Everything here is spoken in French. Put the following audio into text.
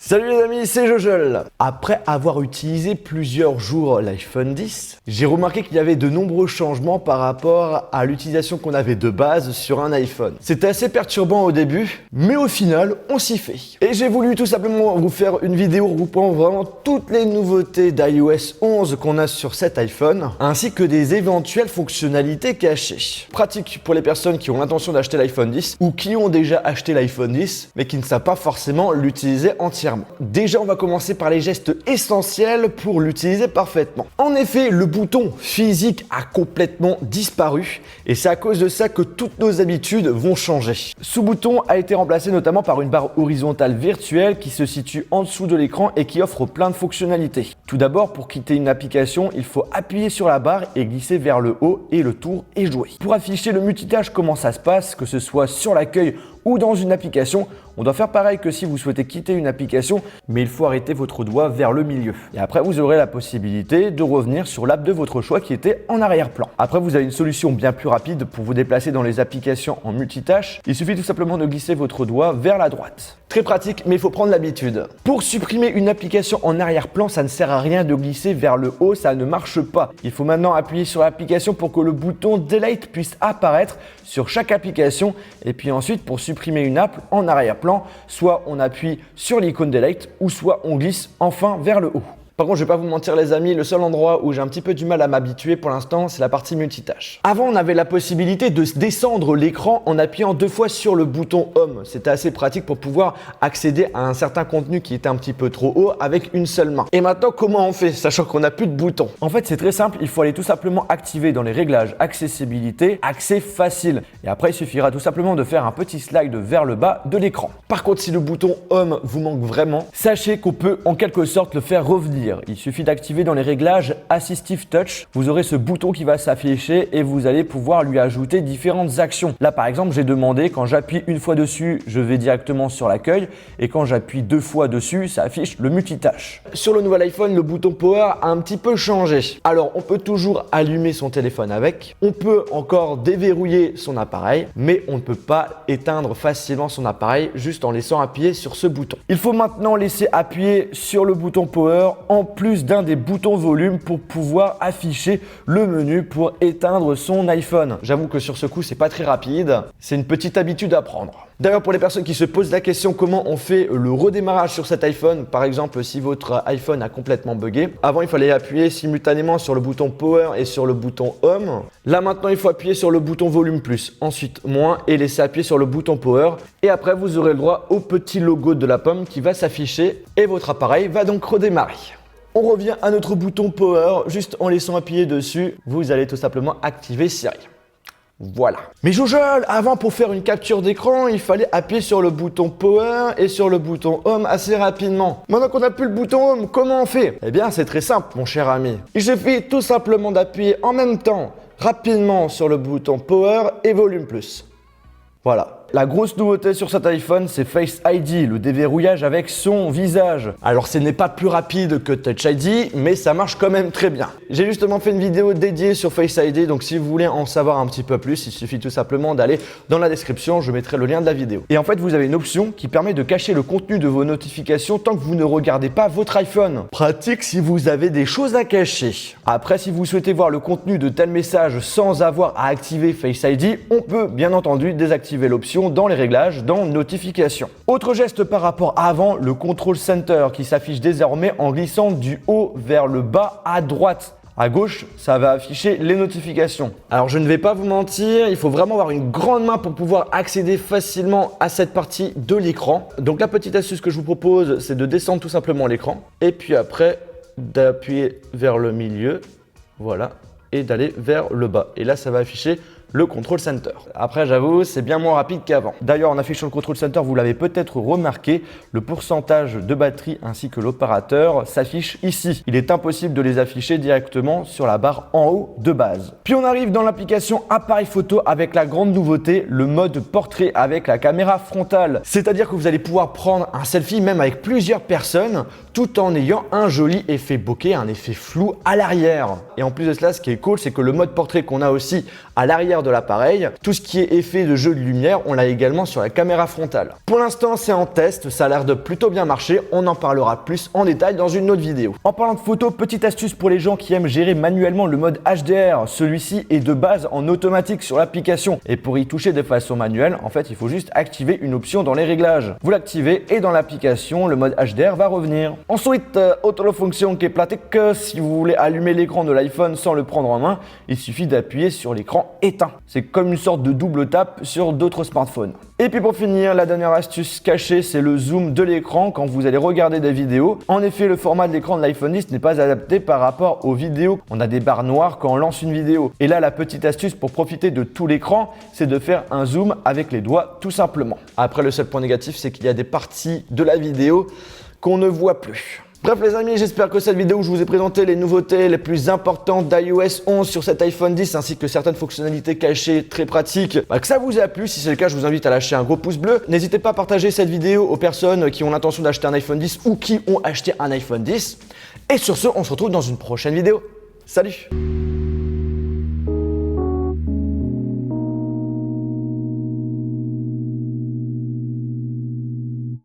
Salut les amis, c'est Jojol. Après avoir utilisé plusieurs jours l'iPhone X, j'ai remarqué qu'il y avait de nombreux changements par rapport à l'utilisation qu'on avait de base sur un iPhone. C'était assez perturbant au début, mais au final, on s'y fait. Et j'ai voulu tout simplement vous faire une vidéo regroupant vraiment toutes les nouveautés d'iOS 11 qu'on a sur cet iPhone, ainsi que des éventuelles fonctionnalités cachées. Pratique pour les personnes qui ont l'intention d'acheter l'iPhone X ou qui ont déjà acheté l'iPhone X, mais qui ne savent pas forcément l'utiliser entièrement. Déjà, on va commencer par les gestes essentiels pour l'utiliser parfaitement. En effet, le bouton physique a complètement disparu et c'est à cause de ça que toutes nos habitudes vont changer. Ce bouton a été remplacé notamment par une barre horizontale virtuelle qui se situe en dessous de l'écran et qui offre plein de fonctionnalités. Tout d'abord, pour quitter une application, il faut appuyer sur la barre et glisser vers le haut et le tour est joué. Pour afficher le multitâche, comment ça se passe, que ce soit sur l'accueil ou dans une application, on doit faire pareil que si vous souhaitez quitter une application, mais il faut arrêter votre doigt vers le milieu. Et après, vous aurez la possibilité de revenir sur l'app de votre choix qui était en arrière-plan. Après, vous avez une solution bien plus rapide pour vous déplacer dans les applications en multitâche. Il suffit tout simplement de glisser votre doigt vers la droite. Très pratique, mais il faut prendre l'habitude. Pour supprimer une application en arrière-plan, ça ne sert à rien de glisser vers le haut, ça ne marche pas. Il faut maintenant appuyer sur l'application pour que le bouton Delete puisse apparaître sur chaque application. Et puis ensuite, pour supprimer une app en arrière-plan, soit on appuie sur l'icône Delete ou soit on glisse enfin vers le haut. Par contre, je vais pas vous mentir les amis, le seul endroit où j'ai un petit peu du mal à m'habituer pour l'instant, c'est la partie multitâche. Avant, on avait la possibilité de descendre l'écran en appuyant 2 fois sur le bouton Home. C'était assez pratique pour pouvoir accéder à un certain contenu qui était un petit peu trop haut avec une seule main. Et maintenant, comment on fait, sachant qu'on n'a plus de boutons? En fait, c'est très simple, il faut aller tout simplement activer dans les réglages accessibilité, accès facile. Et après, il suffira tout simplement de faire un petit slide vers le bas de l'écran. Par contre, si le bouton Home vous manque vraiment, sachez qu'on peut en quelque sorte le faire revenir. Il suffit d'activer dans les réglages Assistive Touch. Vous aurez ce bouton qui va s'afficher et vous allez pouvoir lui ajouter différentes actions. Là, par exemple, j'ai demandé quand j'appuie une fois dessus, je vais directement sur l'accueil et quand j'appuie 2 fois dessus, ça affiche le multitâche. Sur le nouvel iPhone, le bouton Power a un petit peu changé. Alors, on peut toujours allumer son téléphone avec. On peut encore déverrouiller son appareil, mais on ne peut pas éteindre facilement son appareil juste en laissant appuyer sur ce bouton. Il faut maintenant laisser appuyer sur le bouton Power en plus d'un des boutons volume pour pouvoir afficher le menu pour éteindre son iPhone. J'avoue que sur ce coup, c'est pas très rapide. C'est une petite habitude à prendre. D'ailleurs, pour les personnes qui se posent la question comment on fait le redémarrage sur cet iPhone, par exemple si votre iPhone a complètement bugué, avant il fallait appuyer simultanément sur le bouton Power et sur le bouton Home. Là maintenant, il faut appuyer sur le bouton volume plus, ensuite moins et laisser appuyer sur le bouton Power. Et après, vous aurez le droit au petit logo de la pomme qui va s'afficher et votre appareil va donc redémarrer. On revient à notre bouton Power, juste en laissant appuyer dessus, vous allez tout simplement activer Siri. Voilà. Mais Jojol, avant pour faire une capture d'écran, il fallait appuyer sur le bouton Power et sur le bouton Home assez rapidement. Maintenant qu'on n'a plus le bouton Home, comment on fait? Eh bien, c'est très simple, mon cher ami. Il suffit tout simplement d'appuyer en même temps, rapidement sur le bouton Power et Volume Plus. Voilà. La grosse nouveauté sur cet iPhone, c'est Face ID, le déverrouillage avec son visage. Alors ce n'est pas plus rapide que Touch ID, mais ça marche quand même très bien. J'ai justement fait une vidéo dédiée sur Face ID, donc si vous voulez en savoir un petit peu plus, il suffit tout simplement d'aller dans la description, je mettrai le lien de la vidéo. Et en fait, vous avez une option qui permet de cacher le contenu de vos notifications tant que vous ne regardez pas votre iPhone. Pratique si vous avez des choses à cacher. Après, si vous souhaitez voir le contenu de tel message sans avoir à activer Face ID, on peut bien entendu désactiver l'option dans les réglages, dans notifications. Autre geste par rapport à avant, le Control Center qui s'affiche désormais en glissant du haut vers le bas à droite. À gauche, ça va afficher les notifications. Alors je ne vais pas vous mentir, il faut vraiment avoir une grande main pour pouvoir accéder facilement à cette partie de l'écran. Donc la petite astuce que je vous propose, c'est de descendre tout simplement l'écran et puis après d'appuyer vers le milieu, voilà, et d'aller vers le bas. Et là, ça va afficher le Control Center. Après, j'avoue, c'est bien moins rapide qu'avant. D'ailleurs, en affichant le Control Center, vous l'avez peut-être remarqué, le pourcentage de batterie ainsi que l'opérateur s'affiche ici. Il est impossible de les afficher directement sur la barre en haut de base. Puis on arrive dans l'application appareil photo avec la grande nouveauté, le mode portrait avec la caméra frontale. C'est-à-dire que vous allez pouvoir prendre un selfie même avec plusieurs personnes tout en ayant un joli effet bokeh, un effet flou à l'arrière. Et en plus de cela, ce qui est cool, c'est que le mode portrait qu'on a aussi à l'arrière l'arrière de l'appareil. Tout ce qui est effet de jeu de lumière, on l'a également sur la caméra frontale. Pour l'instant, c'est en test, ça a l'air de plutôt bien marcher. On en parlera plus en détail dans une autre vidéo. En parlant de photos, petite astuce pour les gens qui aiment gérer manuellement le mode HDR. Celui-ci est de base en automatique sur l'application. Et pour y toucher de façon manuelle, en fait, il faut juste activer une option dans les réglages. Vous l'activez et dans l'application, le mode HDR va revenir. Ensuite, autre fonction qui est pratique, si vous voulez allumer l'écran de l'iPhone sans le prendre en main, il suffit d'appuyer sur l'écran éteint. C'est comme une sorte de double tape sur d'autres smartphones. Et puis pour finir, la dernière astuce cachée, c'est le zoom de l'écran quand vous allez regarder des vidéos. En effet, le format de l'écran de l'iPhone X n'est pas adapté par rapport aux vidéos. On a des barres noires quand on lance une vidéo. Et là, la petite astuce pour profiter de tout l'écran, c'est de faire un zoom avec les doigts tout simplement. Après, le seul point négatif, c'est qu'il y a des parties de la vidéo qu'on ne voit plus. Bref les amis, j'espère que cette vidéo où je vous ai présenté les nouveautés les plus importantes d'iOS 11 sur cet iPhone 10 ainsi que certaines fonctionnalités cachées très pratiques, que ça vous a plu. Si c'est le cas, je vous invite à lâcher un gros pouce bleu. N'hésitez pas à partager cette vidéo aux personnes qui ont l'intention d'acheter un iPhone 10 ou qui ont acheté un iPhone 10. Et sur ce, on se retrouve dans une prochaine vidéo. Salut!